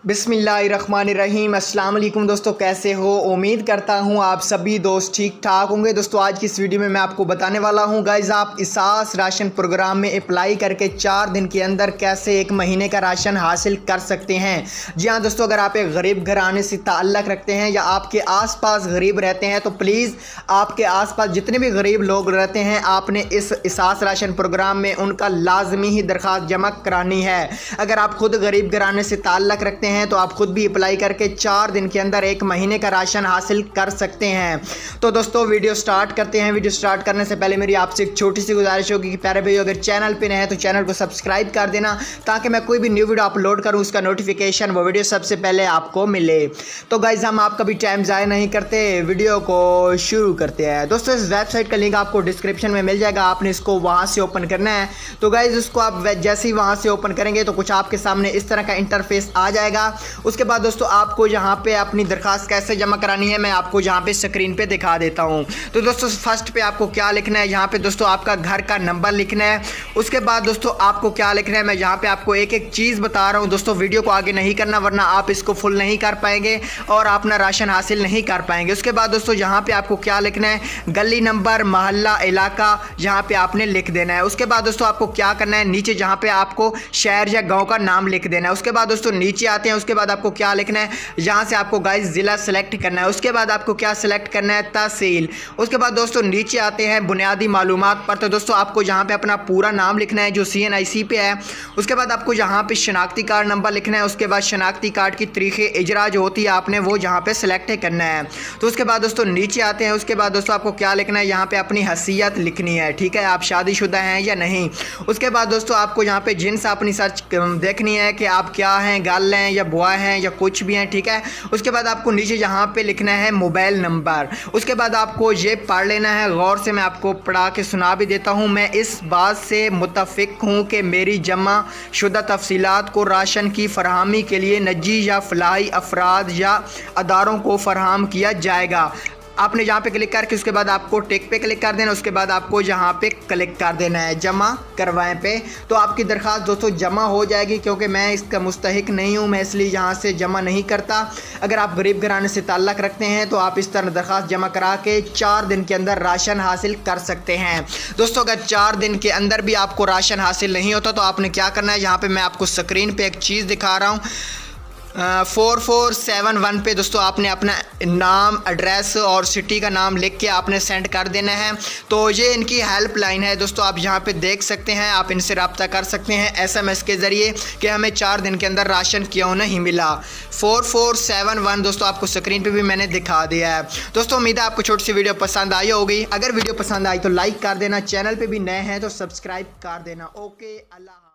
बिस्मिल्लाहिर्रहमानिर्रहीम। अस्सलाम वालेकुम दोस्तों, कैसे हो? उम्मीद करता हूँ आप सभी दोस्त ठीक ठाक होंगे। दोस्तों आज की इस वीडियो में मैं आपको बताने वाला हूँ गाइज़, आप इसास राशन प्रोग्राम में अप्लाई करके 4 दिन के अंदर कैसे 1 महीने का राशन हासिल कर सकते हैं। जी हाँ दोस्तों, अगर आप एक गरीब घराने से ताल्लुक़ रखते हैं या आपके आसपास गरीब रहते हैं तो प्लीज़ आपके आसपास जितने भी गरीब लोग रहते हैं आपने इस इसास राशन प्रोग्राम में उनका लाजमी ही दरख्वास्त जमा करानी है। अगर आप खुद गरीब घराने से ताल्लुक़ रखते हैं तो आप खुद भी अप्लाई करके 4 दिन के अंदर 1 महीने का राशन हासिल कर सकते हैं। तो दोस्तों वीडियो स्टार्ट करते हैं। वीडियो स्टार्ट करने से पहले मेरी आपसे एक छोटी सी गुजारिश होगी कि प्यारे भाई अगर चैनल पे नए हैं तो चैनल को सब्सक्राइब कर देना ताकि मैं कोई भी न्यू वीडियो अपलोड करूं उसका नोटिफिकेशन वो वीडियो सबसे पहले आपको मिले। तो गाइज हम आपका भी टाइम ज़ाया नहीं करते, वीडियो को शुरू करते हैं। दोस्तों इस वेबसाइट का लिंक आपको डिस्क्रिप्शन में मिल जाएगा, आपने इसको वहाँ से ओपन करना है। तो गाइज उसको आप जैसे ही वहाँ से ओपन करेंगे तो कुछ आपके सामने इस तरह का इंटरफेस आ जाएगा। उसके बाद दोस्तों आपको यहाँ पे अपनी दरख्वास्त कैसे जमा करानी है मैं आपको यहाँ पे स्क्रीन पे दिखा देता हूँ। तो दोस्तों फर्स्ट पे आपको क्या लिखना है, यहाँ पे दोस्तों आपका घर का नंबर लिखना है। उसके बाद दोस्तों आपको क्या लिखना है, मैं यहाँ पे आपको एक एक चीज़ बता रहा हूँ। दोस्तों वीडियो को आगे नहीं करना वरना आप इसको फुल नहीं कर पाएंगे और अपना राशन हासिल नहीं कर पाएंगे। उसके बाद दोस्तों यहाँ पे आपको क्या लिखना है, गली नंबर, मोहल्ला, इलाका यहाँ पे आपने लिख देना है। उसके बाद दोस्तों आपको क्या करना है, नीचे जहाँ पे आपको शहर या गाँव का नाम लिख देना है। उसके बाद दोस्तों नीचे आते हैं, उसके बाद आपको क्या लिखना है, यहाँ से आपको गाइस ज़िला सेलेक्ट करना है। उसके बाद आपको क्या सेलेक्ट करना है, तहसील। उसके बाद दोस्तों नीचे आते हैं बुनियादी मालूमात पर। तो दोस्तों आपको यहाँ पे अपना पूरा नाम लिखना है जो CNIC पे है। उसके बाद आपको यहाँ पे शनाख्ती कार्ड नंबर लिखना है। उसके बाद शनाख्ती कार्ड की तरीक़े इजरा जो होती है आपने वो यहाँ पे सेलेक्ट करना है। तो उसके बाद दोस्तों नीचे आते हैं, उसके बाद दोस्तों आपको क्या लिखना है, यहाँ पे अपनी हैसियत लिखनी है, ठीक है, आप शादीशुदा हैं या नहीं। उसके बाद दोस्तों आपको यहाँ पे जिन्स अपनी सर्च देखनी है कि आप क्या हैं, गर्ल हैं या बॉय हैं या कुछ भी हैं, ठीक है। उसके बाद आपको नीचे यहाँ पे लिखना है मोबाइल नंबर। उसके बाद आपको ये पढ़ लेना है, गौर से मैं आपको पढ़ा के सुना भी देता हूँ। मैं इस बात से मुत्तफ़िक हूँ कि मेरी जमा शुदा तफसीलात को राशन की फरहमी के लिए निजी या फलाही अफराद या अदारों को फराहम किया जाएगा। आपने यहाँ पे क्लिक करके उसके बाद आपको टिक पे क्लिक कर देना। उसके बाद आपको यहाँ पे क्लिक कर देना है जमा करवाएं पे। तो आपकी दरख्वास्त दोस्तों जमा हो जाएगी, क्योंकि मैं इसका मुस्तहिक नहीं हूँ, मैं इसलिए यहाँ से जमा नहीं करता। अगर आप गरीब घराने से ताल्लुक़ रखते हैं तो आप इस तरह दरख्वास्त जमा करा के 4 दिन के अंदर राशन हासिल कर सकते हैं। दोस्तों अगर 4 दिन के अंदर भी आपको राशन हासिल नहीं होता तो आपने क्या करना है, यहाँ पर मैं आपको स्क्रीन पर एक चीज़ दिखा रहा हूँ। 4471 पे दोस्तों आपने अपना नाम, एड्रेस और सिटी का नाम लिख के आपने सेंड कर देना है। तो ये इनकी हेल्पलाइन है दोस्तों, आप यहाँ पे देख सकते हैं, आप इनसे रब्ता कर सकते हैं SMS के ज़रिए कि हमें 4 दिन के अंदर राशन क्यों नहीं मिला। 4471 दोस्तों आपको स्क्रीन पे भी मैंने दिखा दिया है। दोस्तों उम्मीद है आपको छोटी सी वीडियो पसंद आई होगी। अगर वीडियो पसंद आई तो लाइक कर देना, चैनल पर भी नए हैं तो सब्सक्राइब कर देना। ओके, अल्लाह।